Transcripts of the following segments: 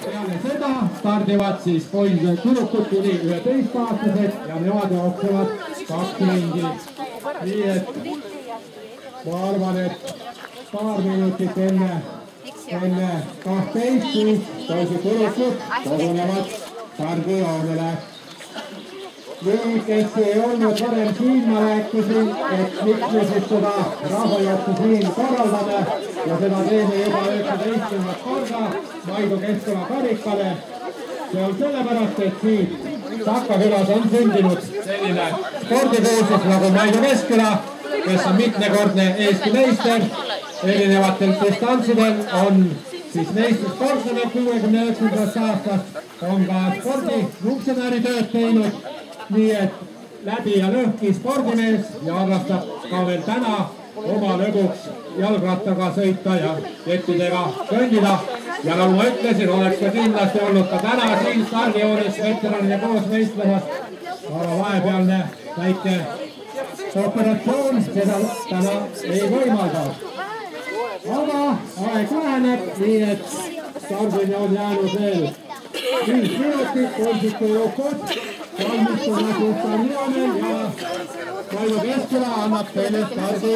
Peale seda stardivad siis poisid tüdrukud kuni 11-aastased ja nemad jooksevad 2 ringi. Nii et ma arvan, et paar minutit enne 12 siis poisid tüdrukud kogunevad stardijoonele. Nüüd, kes ei olnud varem siin, ma rääkisin, et miks me siis seda rahvajooksu siin korraldame ja seda teeme juba 19. korda Maidu Keskküla karikale. See on sellepärast, et siit Sakka külas on sündinud selline spordikuulsus nagu Maidu Keskküla, kes on mitmekordne Eesti meister. Erinevatel distantsidel on siis meistri sportlane 69. aastast, on ka spordifunktsionääri tööd teinud. Nii et läbi ja lõhki spordimees ja arvastab ka veel täna oma lõbuks jalgrattaga sõita ja kettidega kõndida. Ja nagu ma ütlesin, oleks ka kindlasti olnud ka täna siin stardijoonis veteranide koos võistlemas. Aga vahepealne väike operatsioon seda täna ei võimalda. Aga aeg läheneb, nii et stardini on jäänud veel 5 minutit, poisid tüdrukud. Valmistuna stadionil ja Maidu Keskküla annab teile stardi.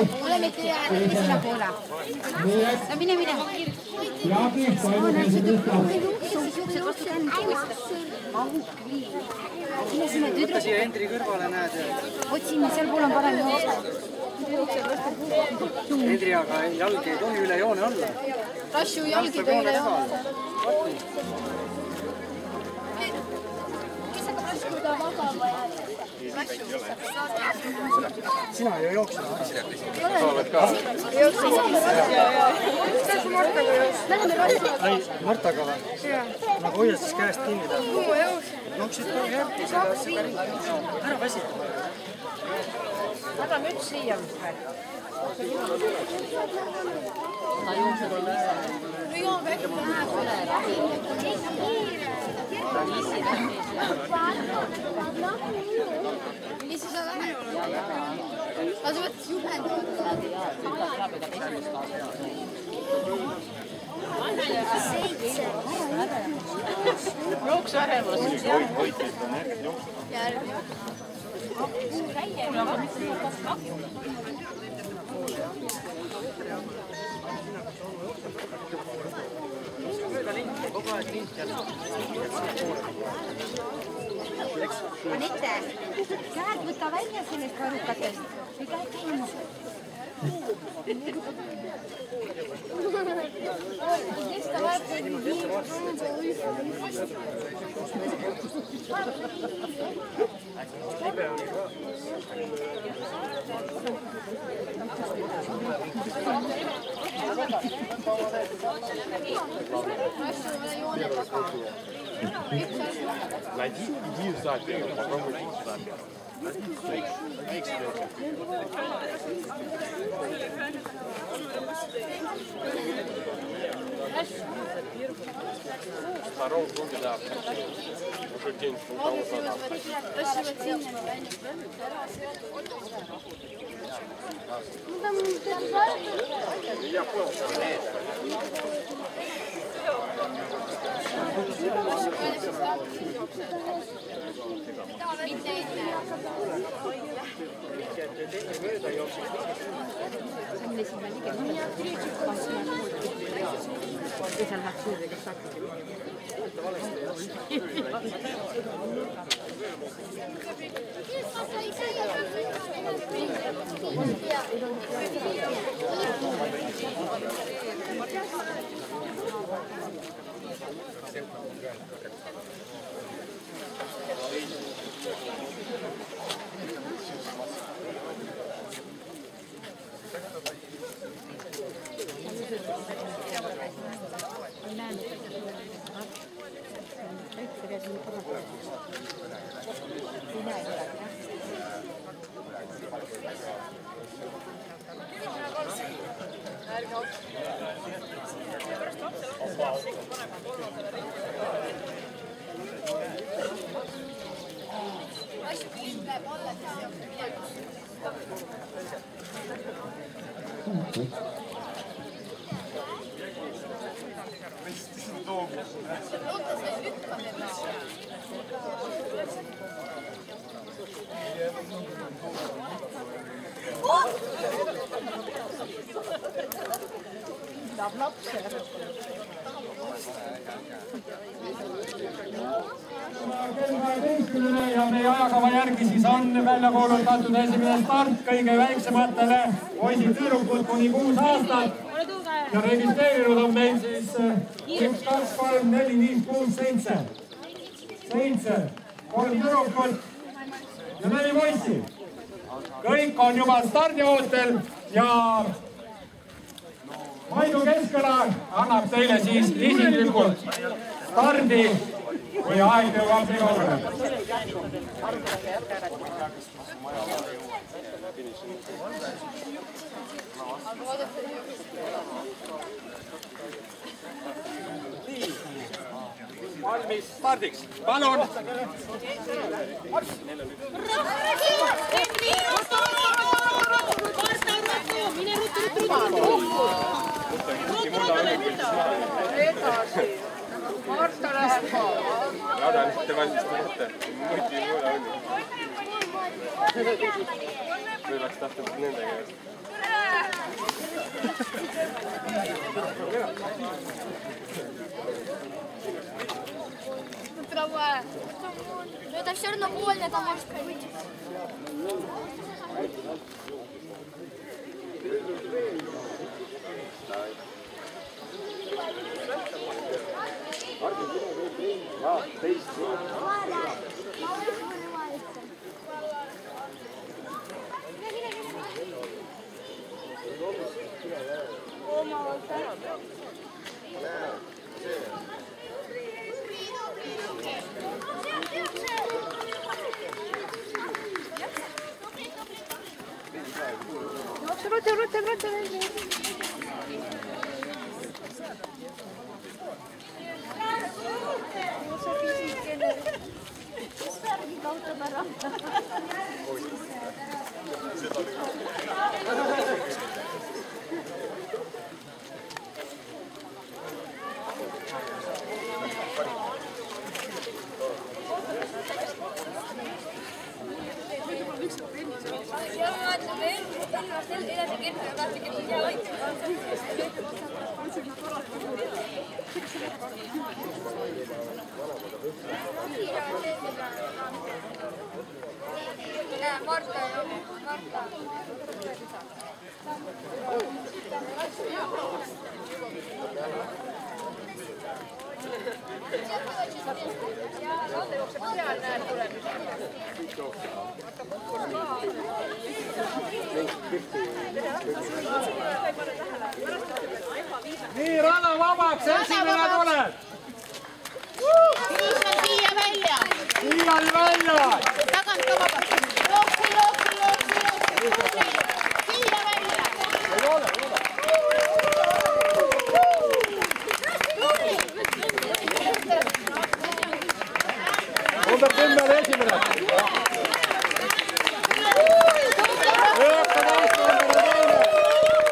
Nii et Jaagi toimumise tõstab. Võtta siia Hendri kõrvale, näed. Otsime, seal pool on parem jooksa. Hendri, aga jalg ei tohi üle joone olla. Rasju jalg ei tohi üle joone. Sina ei jookse. Sa oled ka. Martaga või? Nagu hoiad siis käest kinni taha. Jooksid kogu järgi. Ära väsita. Võta müts siia. Ta jookseb on üle. No joo, väike läheb üle rahi. Mis sa lähed? Aga sa võtad juhendavad. Jooksu äremus. Anette, käed võta välja sellest varrukatest. Või käed käima. Kes ta vaatab? Найди, иди за берег, попробуй идти за берег. Второго круга, да. Уже день полтора назад. Ну там Ja meie ajakava järgi siis on välja kuulutatud esimene start kõige väiksematele poisid-tüdrukud kuni 6 aastat ja registreerinud on meil siis 1, 2, 3, 4, 5, 6, 7. 7, 3 tüdrukut ja 4 poissi. Kõik on juba stardiootel ja Maidu Keskküla annab teile siis isiklikult stardi või aeg jõuab minule. Valmis stardiks. Palun! Marta läheb ka. Jada on mitte valmistamata. Muidu ei ole õnne. Või oleks tahtnud nende käest. Трамвай. Но это все равно больно, там может быть. Nii, rada vabaks, esimene tuleb! Viia välja! Iial välja! Tagant ka vabaks! Loksi! Viia välja! Ei ole! Number 10 esimene! 19 number teine!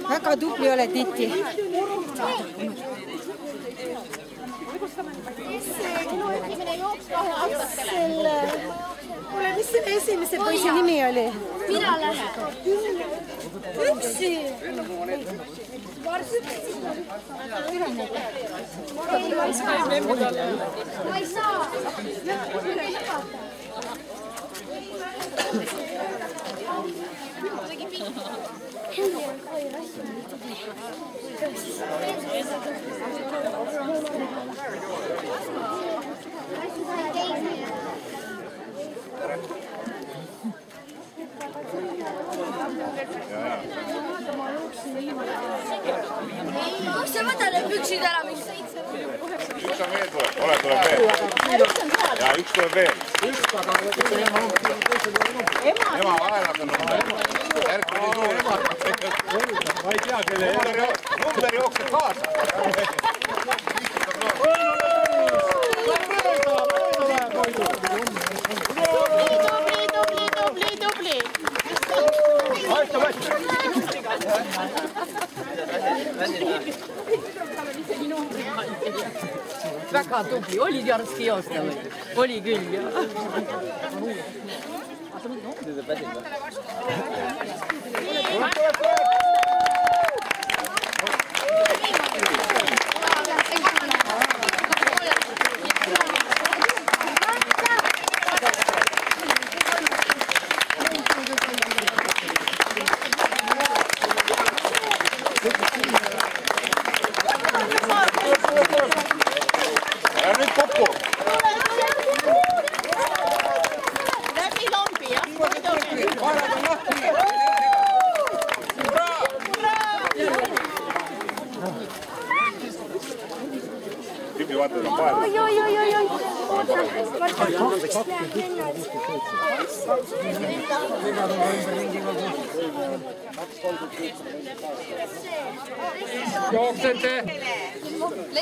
Väga tubli oled, Titi. Minu esimene jooks 2-aastastele. Kuule, mis selle esimese poisi nimi oli? Mina lähen. Üksi. Ma ei saa. Kus sa võtad need püksid ära, mis? Üks on veel tuleb, tuleb veel. Ja üks tuleb veel. Ema vaenab on järgmine tuul. Ma ei tea, kelle number jookseb kaasa. Tubli. Väga tubli, oli Jarski joosta või? Oli küll, jah. Ja nüüd kokku. Läbi lombi, jah? Vahelad on lahti. Tümi vaatad on vahel. Jooksete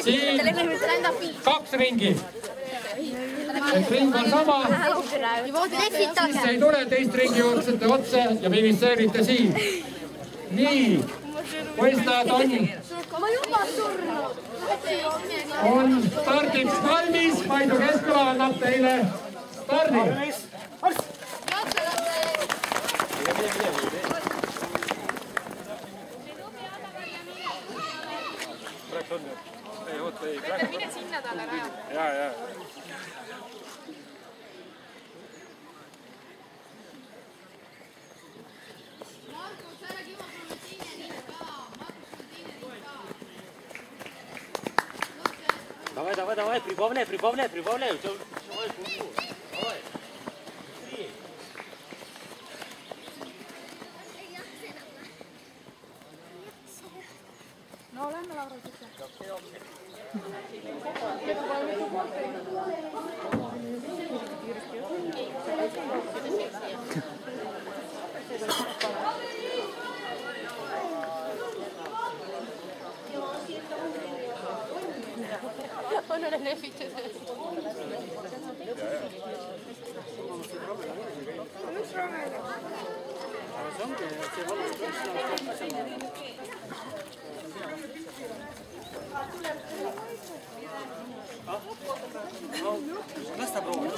siin 2 ringi. Et ring on sama, siis ei tule teist ringi jooksete otse ja finisseerite siin. Nii, võistlejad on stardiks valmis. Maidu Keskkola annab teile stardi. Mine sinna talle raja. Ja. Давай, прибавляй. No olemme Laura. On ole lehvitud. Las ta proovib.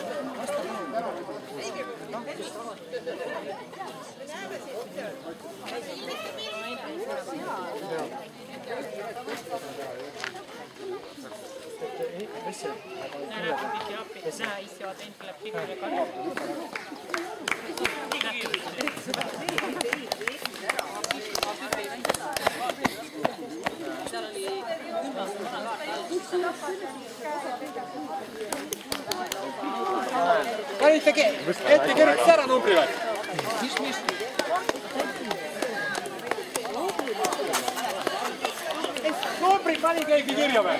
Ette kirjutas ära numbri või? Numbri pani keegi kirja või?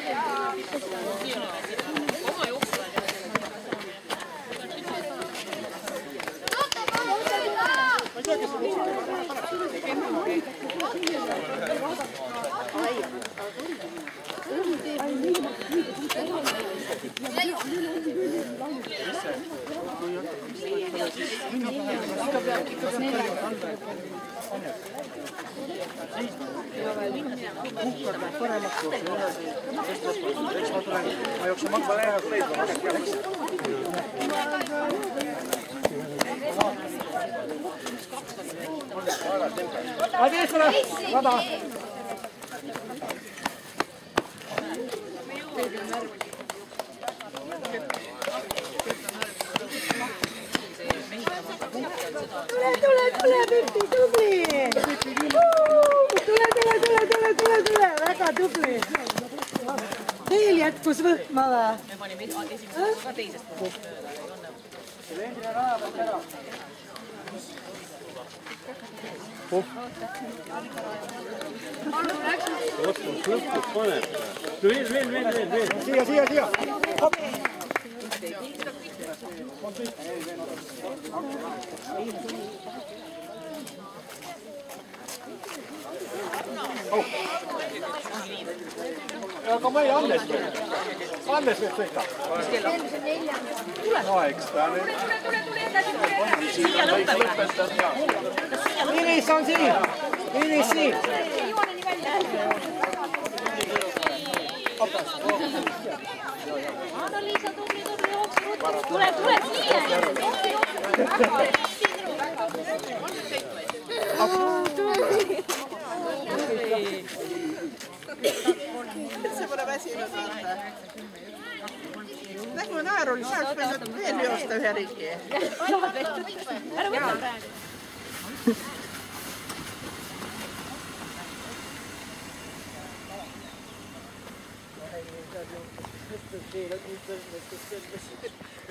Ma jooksen magma läheb leidma. Vada. Tule, Virpi, tubli! Tule, väga tubli! Teil jätkus võhmale. Me panime esimesest ka teisest poolest mööda. Lõpus paneb. Veel. Siia. Hop. Aga ma ei Annes veel. Annes võib sõita. No eks ta nüüd. Siia lõpetab. Linis on siin. Linis siin. Anna-Liisa, tubli, jooksu. Tule siia. See pole väsinud vaata. Lähme naerul, saaks võinud veel joosta ühe ringi. Ära võta praegu.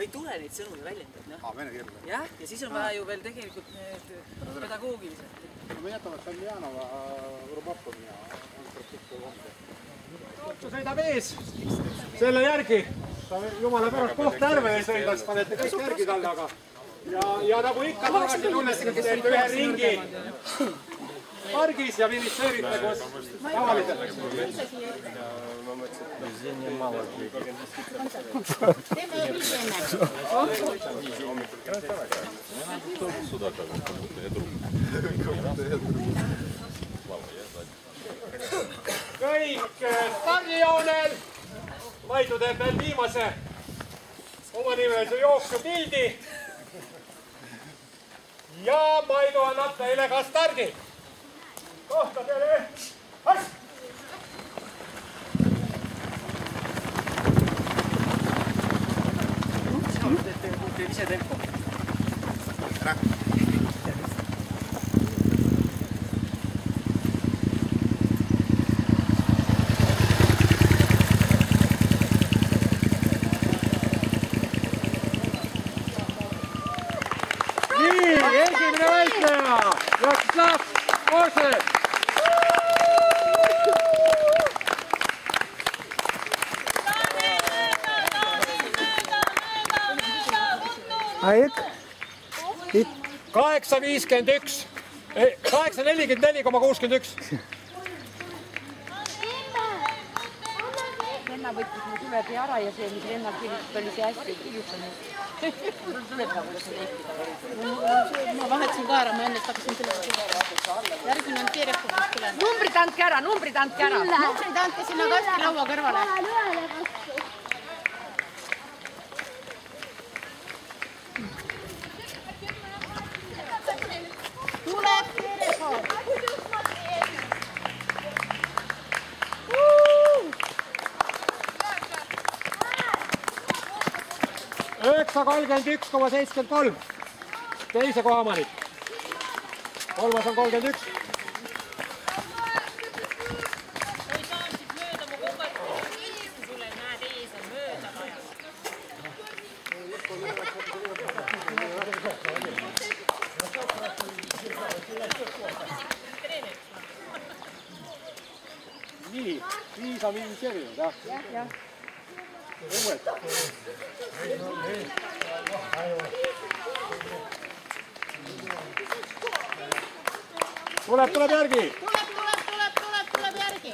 Ei tule neid sõnumi väljendada. Jah, ja siis on vaja ju veel tegelikult need pedagoogilised. Me jätame Saljanova Urbapovi ja Antropiku homse. Otsu sõidab ees. Selle järgi. Jumala pärast koht närve ei sõidaks, panete kõik järgi talle, aga. Ja nagu ikka tagasi tulles, teete ühe ringi. Pargis ja finitseerite koos tavaliselt. Kõik stardijoonel. Maidu teeb veel viimase oma nimelise jooksupildi. Ja Maidu annab teile ka stardi. Kohta teile. Hass! Teeb ise tempo. Nii, esimene võitleja. Jakoslav Ožev. Aeg. 8.51. 8.44,61. Venna võttis mu tulebi ära ja see, mis venna kirjutab, oli see hästi kirjutanud. Mul tuleb nagu see lehtida. Ma vahetasin ka ära, ma enne hakkasin selle järgmine on kirjastatud tulema. Numbrid andke ära. Numbrid andke sinna kasti laua kõrvale. Tuleb telefon. 9.31,73. Teise kohamanik. Kolmas on 31. Nii, viis on initseerinud, jah? Jah. Tuleb järgi! Tuleb järgi!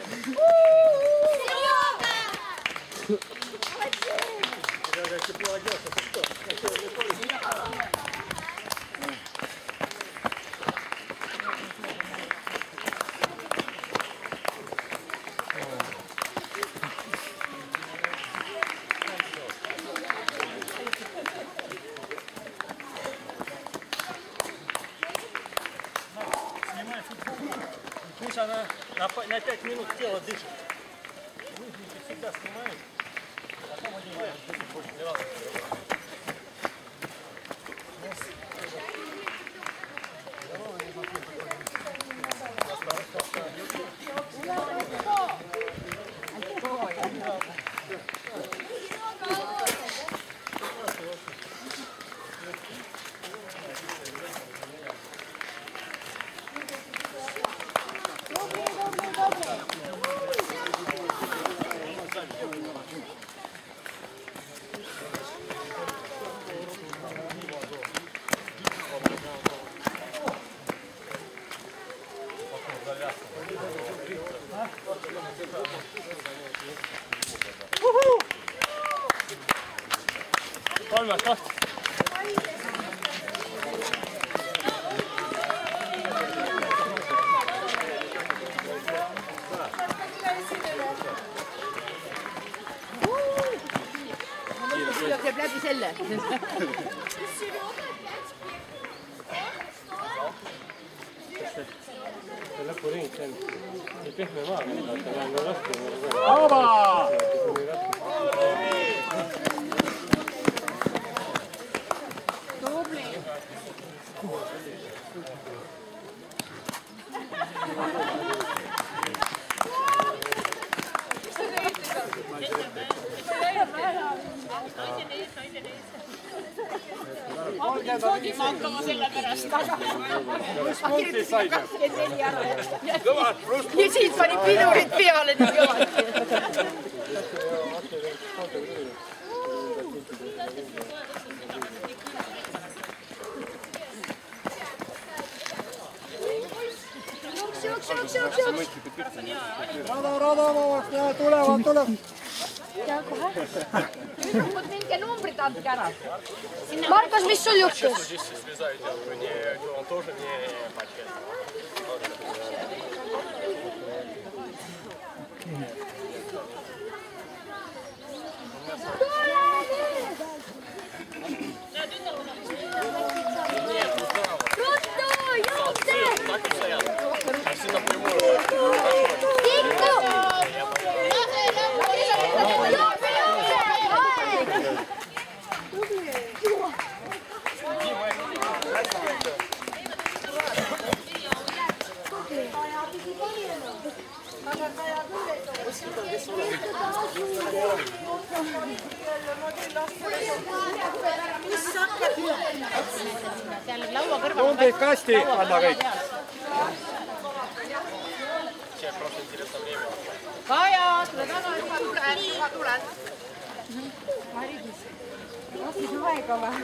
На 5 минут тело дышит. Выжмите, всегда снимаем. Потом одеваем. Kolmas koht. Jookseb läbi selle. See lõpuring, see on pehme maa, aga on raske. Ava! Ja siit pani pidurid peale nii kõvasti. Rada, tulevad. Ja kohe. Minge numbrid andke ära. Markus, mis sul juhtus? Numbrid kasti, anna kõik. Kaja, tule tagasi. Ma tulen. Maridis, lahtis aega või?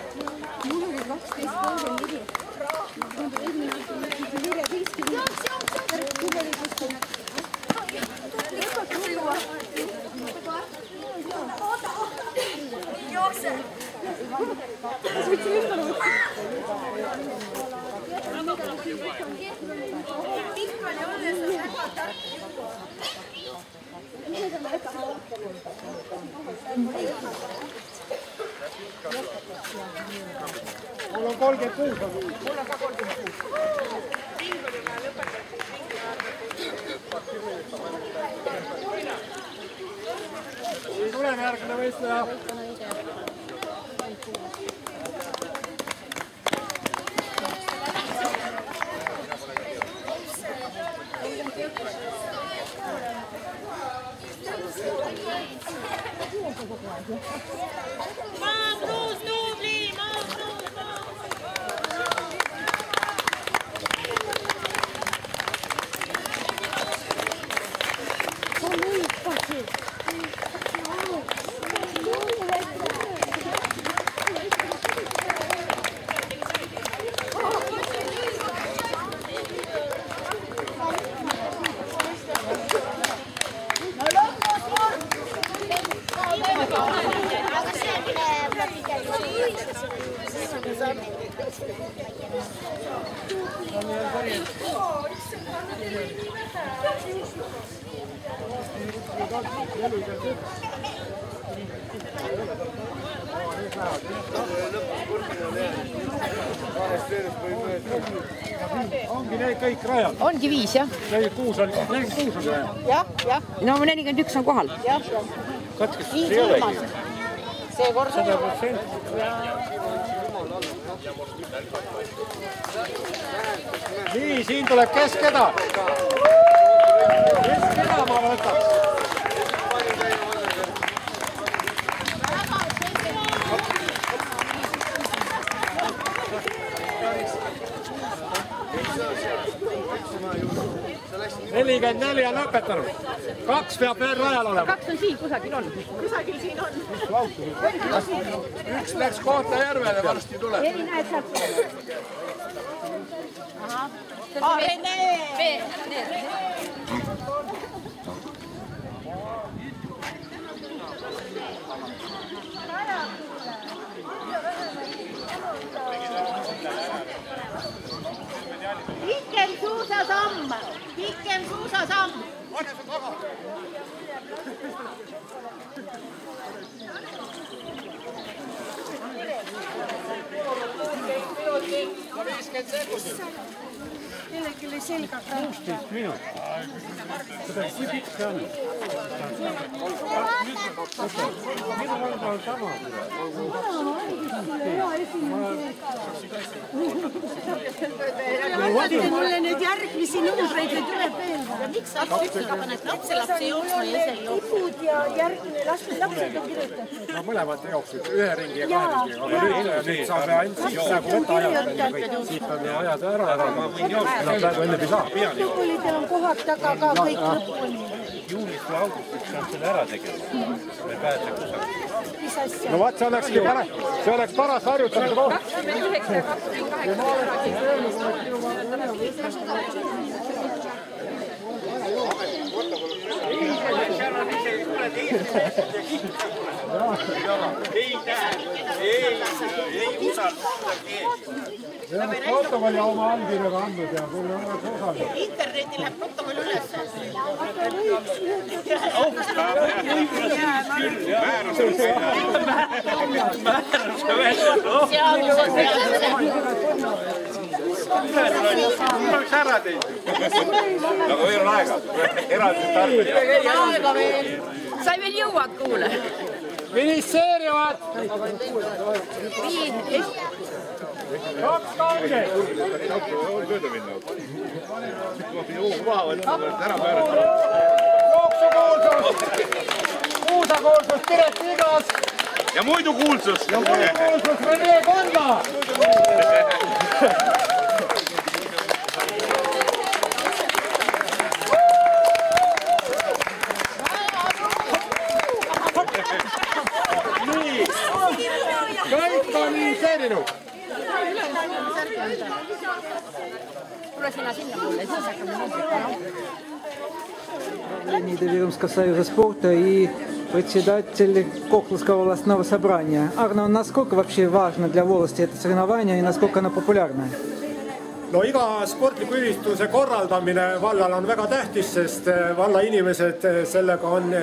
Mul oli 12.34. Tundub esimene oli 14. Jookse! Mul on 36. Mul on ka 36. Tuleme järgmine võistleja. Magnus Nubli, Ongi need kõik rajad. Ongi 5, jah. 46 on rajad. Jah. No 41 on kohal. Jah. Katkestus ei olegi. See kord 100%. Nii, siin tuleb keskeda. Keskeda ma võtaks. Nelikümmend on lõpetanud. 2 peab veel rajal olema. 2 on siin, kusagil on. Kusagil siin on. Üks läks Kohtla-Järvele, varsti tuleb. Eri näed sealt. Rene! Pikem suusasamm! Pikem suusasamm! Kellelgi selga 16 minut. Seda kui pikk see on? Minu valda on sama. mulle nüüd järgmisi numbreid või tuleb veel. Miks sa paned lapse jooksma ja ise tipud ja järgmine lapsed on kirjutatud? No mõlemad jooksid, 1 ringi ja 2 ringi. Aga nüüd saab ainult siis praegu võtta ajad. Siit on ajad ära. Ma võin jooksma. No praegu enne ei saa. Protokollidel on kohad taga ka kõik lõpuni. Juulis või augustis saab selle ära tegema. Me pääse kusagil. Mis asja? No vaat see oleks paras harjutamine koht. 29 ja Ei usalda keegi. Protokolli oma allkirjaga andnud ja kui on usaldada. Interneti läheb protokoll üles. Oleks ära teinud. Aga veel on aega. Eraldi tarbida. aega veel. Sa veel jõuad, kuule. Ministeeriumad! 2 kange! Jooksukuulsus! Kuusakuulsus Piret Igas! Ja muidu kuulsus! Ja muidu kuulsus Rene Kondla! Nii! Kõik on seerinud! Tule sinna mulle, siis hakkame mõtlema. Недоверимского союза спорта и председатель Кохловского областного собрания. Арно, насколько вообще важно для волости это соревнование и насколько оно популярное? No iga sportliku ürituse korraldamine vallal on väga tähtis, sest valla inimesed sellega on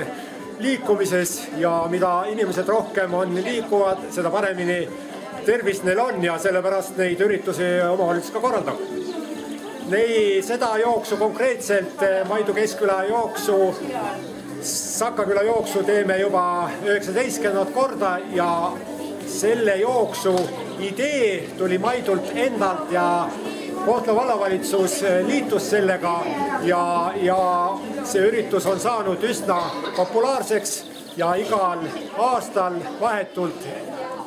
liikumises ja mida inimesed rohkem on liikuvad, seda paremini tervis neil on ja sellepärast neid üritusi omavalitsus ka korraldab. Seda jooksu konkreetselt Maidu Keskküla jooksu, Sakaküla jooksu teeme juba 19. korda ja selle jooksu idee tuli Maidult endalt ja Kohtla vallavalitsus liitus sellega ja see üritus on saanud üsna populaarseks ja igal aastal vahetult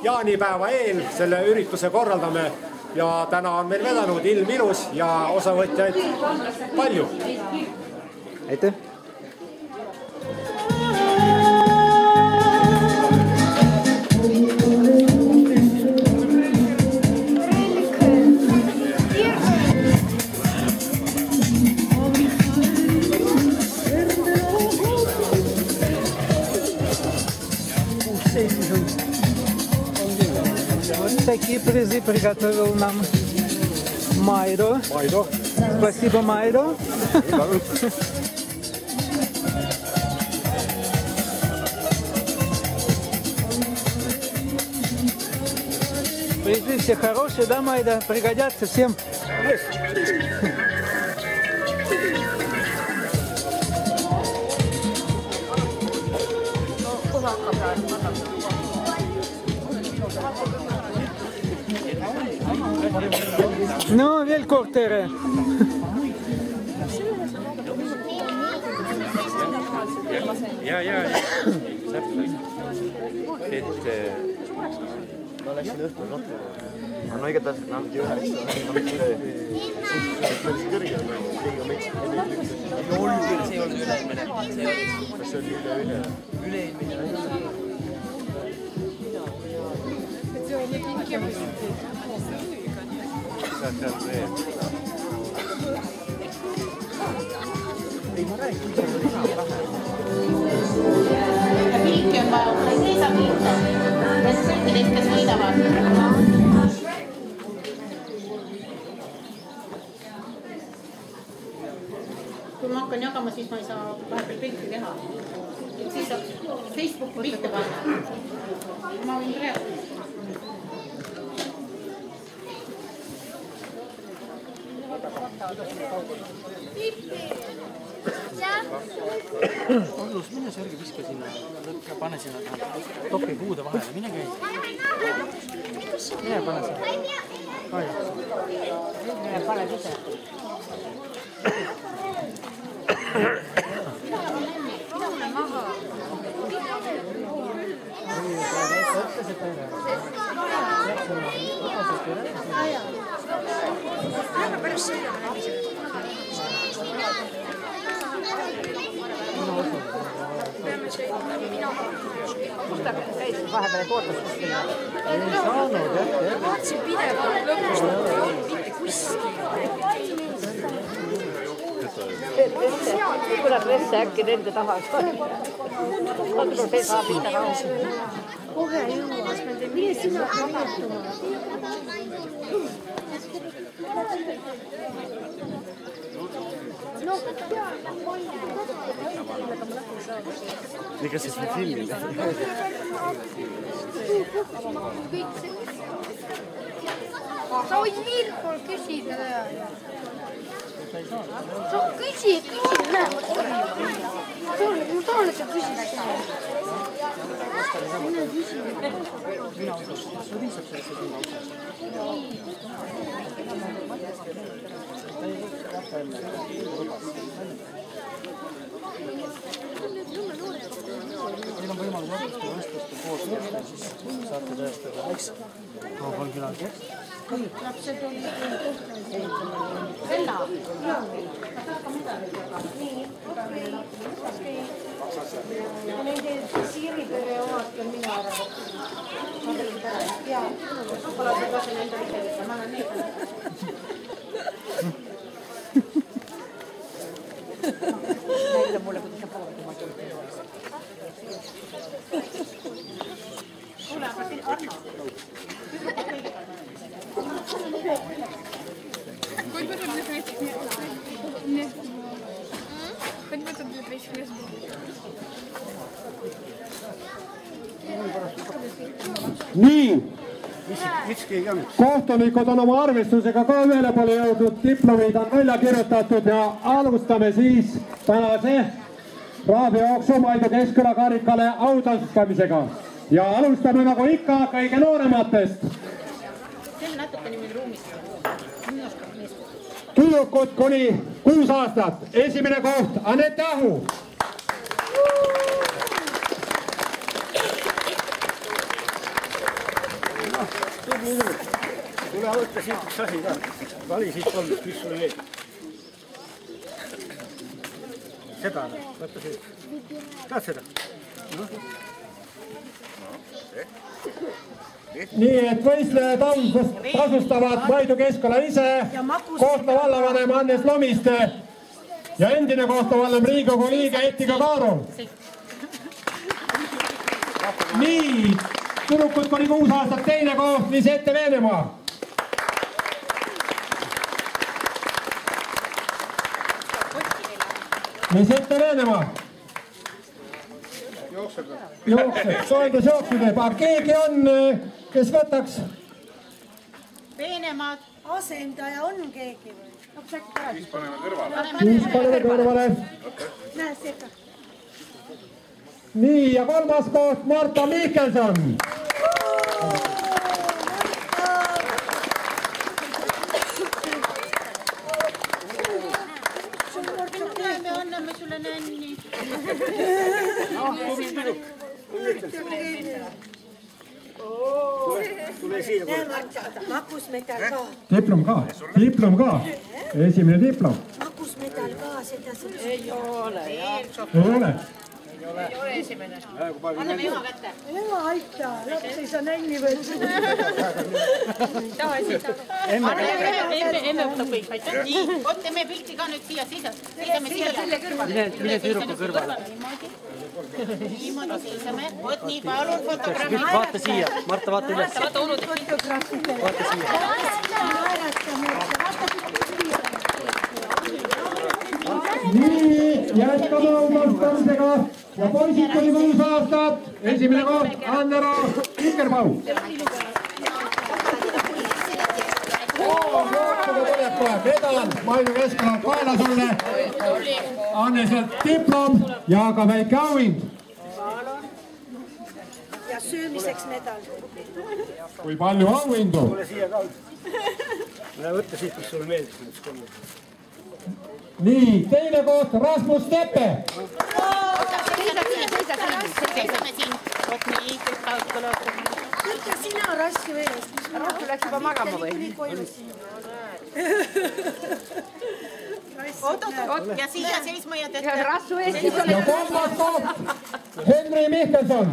jaanipäeva eel selle ürituse korraldame ja täna on meil vedanud ilm ilus ja osavõtjaid palju. Aitäh! Такие призы приготовил нам Майро. Спасибо, Майро. Привезли все хорошие домой, да, пригодятся всем. No, veel kortere. Ja. Ma läksin õhtul rohkem. No igatahes, noh, 9. Päris kõrge, liiga mets. See ei olnud üle-eelmine. Kas see oli üle? Üle-eelmine. Seal see. Ei, ma räägin, see oli vähe. Pilki on vaja, ei seisa pilte. Ja siis kõikidest, kes võidavad. Kui ma hakkan jagama, siis ma ei saa vahepeal pilti teha. Siis saab Facebook pilte panna. Ma võin praegu. Ollus, mine särgi viska sinna, pane sinna, topi puude vahele, mine käi. Mine pane sinna. Mine pane ise. Kus ta käis vahepeal, et ootas kuskil? Ei saanud, jah. Vaatsin pidevalt lõpust, mitte kuskil. Kuidas Vesse äkki nende taha Kadru see saab ise rahu. Kohe jõuas, mine sinna kavatuma. Mikä siis me filmille? Sa võid Mirkol küsida. Sa küsid, näe. Ma tahan, et sa küsid. Mine küsi. Teil on võimalus otsuste vastluste koos võtta, siis saate tõestada, eks? Kaupal külagi, eks? Kõik lapsed on kohta. Venna. Nende siiripere omad on minu ära. Jaa, pole see lase nende ise, ma olen nii. Näita mulle, kuidas sa pooled oma tööd. Kuule, aga siin Arno. Хоть бы тут закрыть мне. Хоть бы тут закрыть Facebook. Nii, kohtunikud on oma arvestusega ka ühele poole jõudnud, diplomid on välja kirjutatud ja alustame siis tänase raadiojooksu Maidu Keskküla karikale autasustamisega. Ja alustame nagu ikka kõige noorematest. See on natuke niimoodi ruumist. Tüdrukud kuni 6 aastat. Esimene koht, Anette Ahu. Tule võtta siit üks asi ka. Vali siit kolm, mis sul veel. Seda, võtta siit. Tahad seda? Nii, et võistlejad tasustavad Maidu Keskküla ise, Kohtla vallavanem Hannes Lomiste ja endine Kohtla vallam Riigikogu liige Ettika Kaaro. Nii, tüdrukud kuni 6 aastat teine koht, Lisette Venemaa. Lisette Venemaa. Jookseb, soojendus jookseb, aga keegi on, kes võtaks peenemad. Asendaja on keegi või? Siis paneme kõrvale. Siis paneme kõrvale. Näe seda. Nii, ja kolmas koht Marta Mihkelson. Me anname sulle nänni. Tule siia. Makusmedal ka. Diplom ka. Esimene diplom. Makusmedal ka, seda see. Ei ole, jah. Ei ole. Ei ole esimene. Anname ema kätte. Ema aita, laps ei saa nänni võtta. Emme võtab kõik, aitäh. Nii, oot, teeme pilti ka nüüd siia sisest. Seisame siia selle kõrvale. Mine tüdruku kõrvale. Niimoodi seisame. Oot, nii, palun fotograafi. Vaata siia. Marta, vaata üles. Vaata siia. Nii, jätkame omastamisega ja poisid tuli 6 aastat. Esimene koht, Annero Ikerpau. Medal Mainu Keskala kaela sulle. Anne sealt diplom ja ka väike auhind. Ja söömiseks medal. Kui palju auhindu? Tule siia ka. Võtta siit, kus sulle meeldib. Nii, teine koht Rasmus Teppe. Seisame siin. Oot, nii, võtta sina rassi veest. Rassi läks juba magama või? Oot, ja siia seisma ja tehta. Rassu eest. Ja kolmas koht Henri Mihkelson.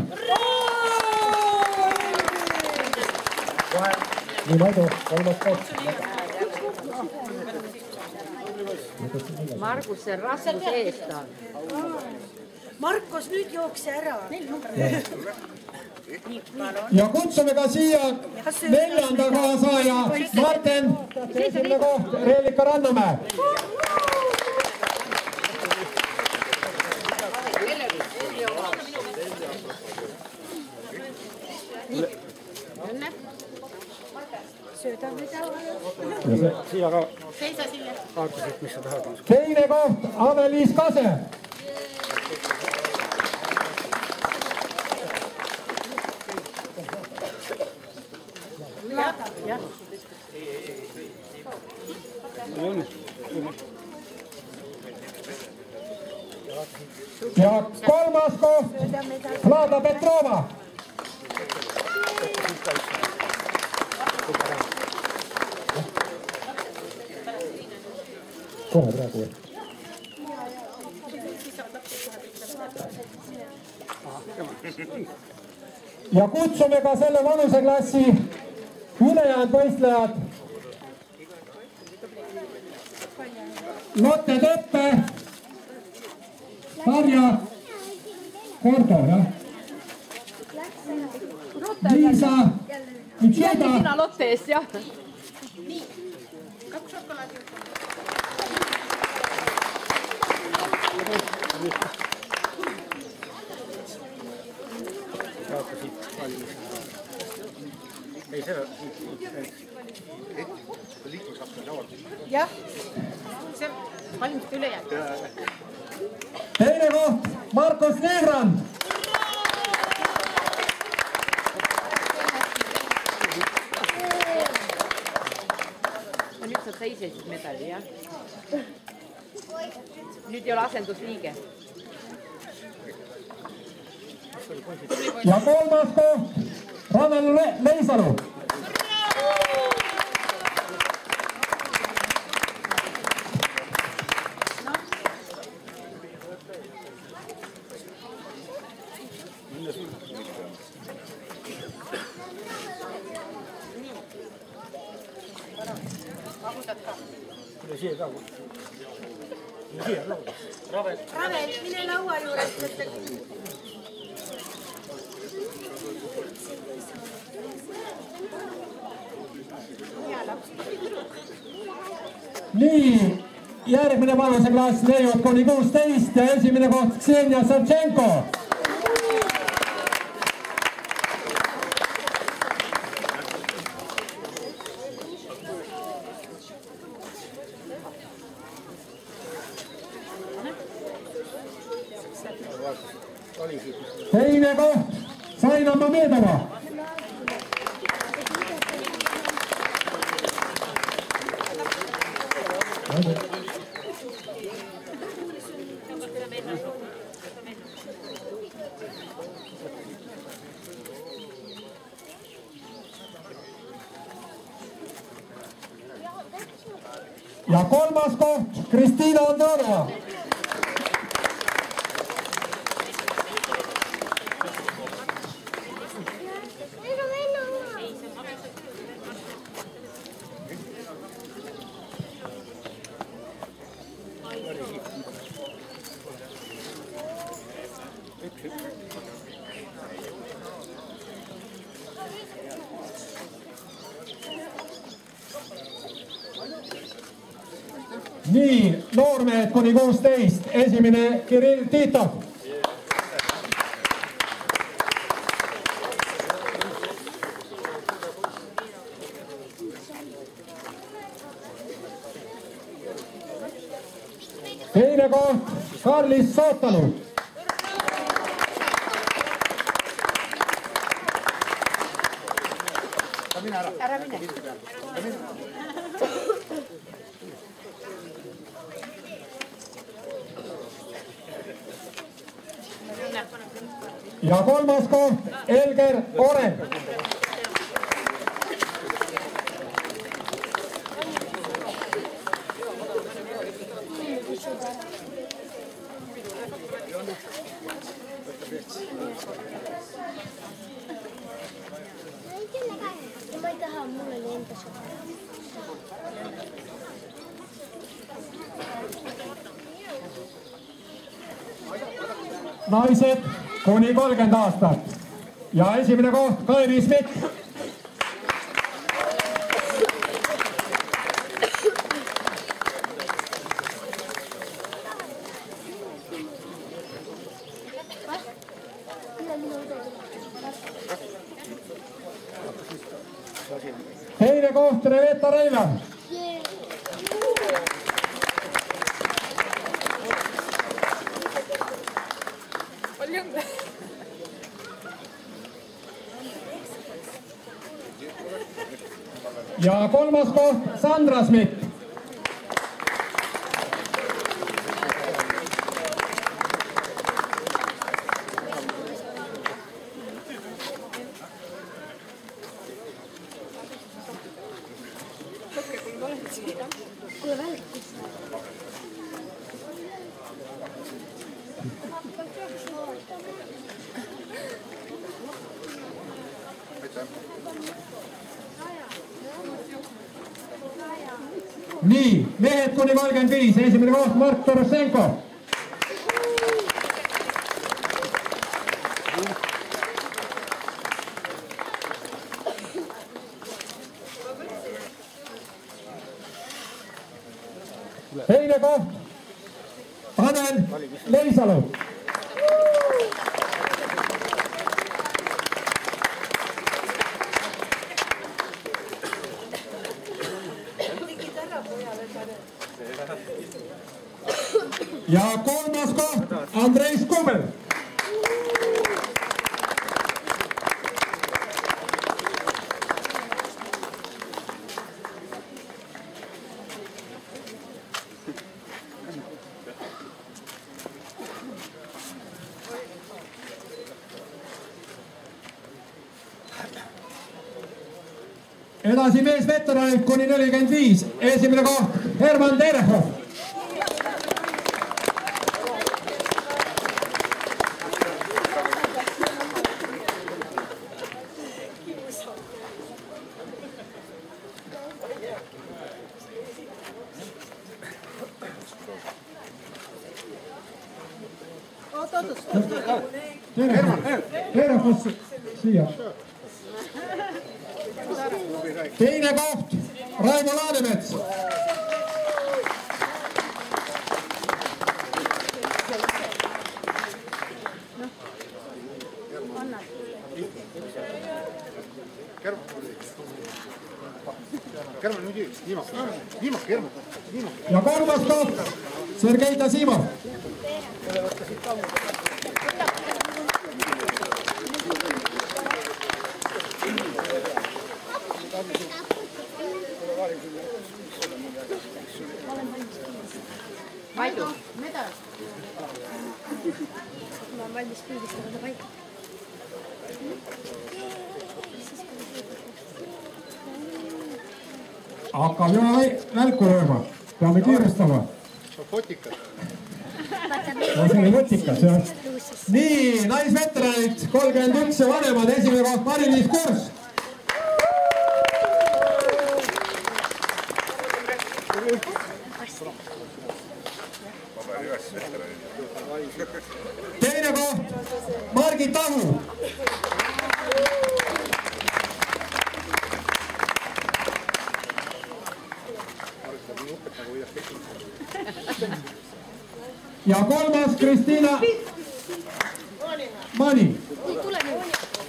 Nii, Maidu, kolmas koht. Margus, see Rasmuse eest on. Markus, nüüd jookse ära. Ja kutsume ka siia 4. kaasaja Marten, esimene koht Reelika Rannamäe. Sööda mida. Siia ka. Seisa siia. Vaatasid, mis sa tahad. Teine koht Anneliis Kase. Ja kolmas koht Vlada Petrova. Kohe praegu. Ja kutsume ka selle vanuseklassi ülejäänud võistlejad. Lotte Teppe, Tarja Kordo, jah? Liisa Mitšeda. Sina Lotte eest, jah. Nii, 2 šokolaadi. Vaata siit. Ei, seda. Jah, see valmist üle jääb. Teine koht Markus Negrand. Nüüd saad sa ise siis medali, jah? Nüüd ei ole asendusliige. Ja kolmas koht Ranel Leisalu. Tule siia ka. Siia laua. Ravel, mine laua juures. Nii, järgmine vanuseklass leiab kuni 16 ja esimene koht Ksenia Savchenko. teine koht, Saina Mamedova. Ja kolmas koht, Kristiina Andorova. Nii, noormehed kuni 16, esimene Kirill Titov. Teine koht, Karlis Sootalu. Ära mine. Ja kolmas koht, Elger Orem. Ma ei taha, mul oli enda sõna. Naised kuni 30 aastat. Ja esimene koht, Kairi Smith. Teine koht, Reetta Reiland. Ja kolmas koht, Sandra Smith. Nii, mehed kuni 35, esimene koht, Mark Torosenko. Teine koht, Tanel Leisalu. Ja kolmas koht, Andrei Skubel. Edasi mees veteranid kuni 45, esimene koht, Herman Terehov. Terehov siia. Teine koht, Raimo Laanemets. Ja kolmas koht, Sergei Tasimov. Maidu. Ma olen valmis pildistama ta paika. Hakkab juba välku lööma. Peame kiirustama. Fotikas. See oli fotikas, jah. Nii, naisveteranid 31 ja vanemad, esimene koht Mari-Liis Kurs. Teine koht Margit Ahu. Ja kolmas Kristiina Mani.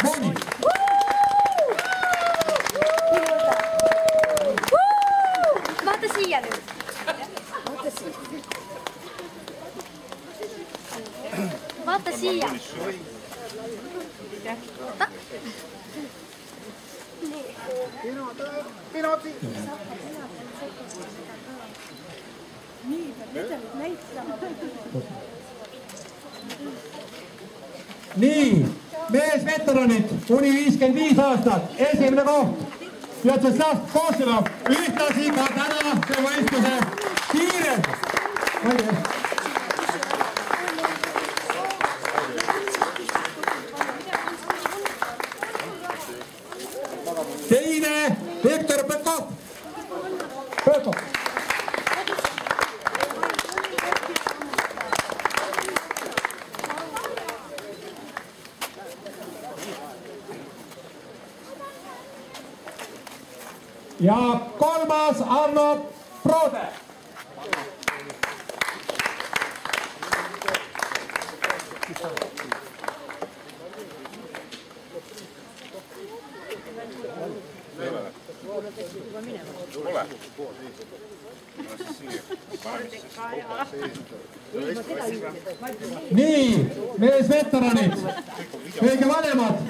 Mani. Vaata siia nüüd. Vaata siia. Nii, meesveteranid kuni 55 aastat, esimene koht. Vjatšeslav Kosilov, ühtlasi ka tänase võistluse kiired. Teine Viktor Pekov. Pekov. Ja kolmas Arno Prode. Nii, meesveteranid, kõige vanemad.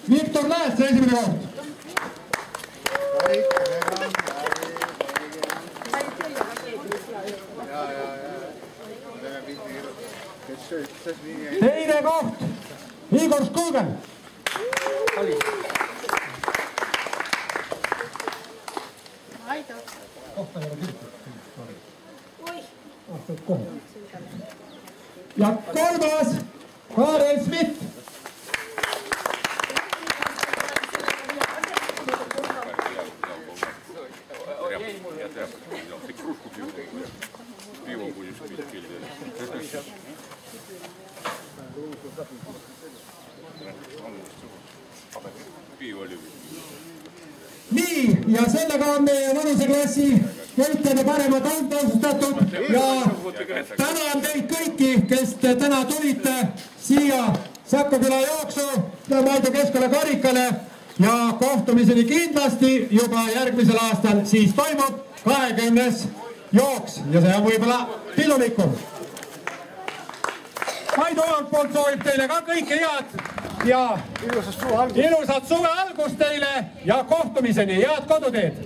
Viktor Lääs, esimene koht. Teine koht, Igor Skugel. Ja kolmas, Kaarel Smith. Nii, ja sellega on meie vanuseklassi võitjate paremad autasutatud ja tänan teid kõiki, kes täna tulite siia Sakkuküla jooksu Maidu Keskkooli karikale ja kohtumiseni kindlasti juba järgmisel aastal siis toimub 20. jooks ja see on võib-olla pillulikum. Maidu omalt poolt soovib teile ka kõike head ja ilusat suve algust teile ja kohtumiseni, head koduteed!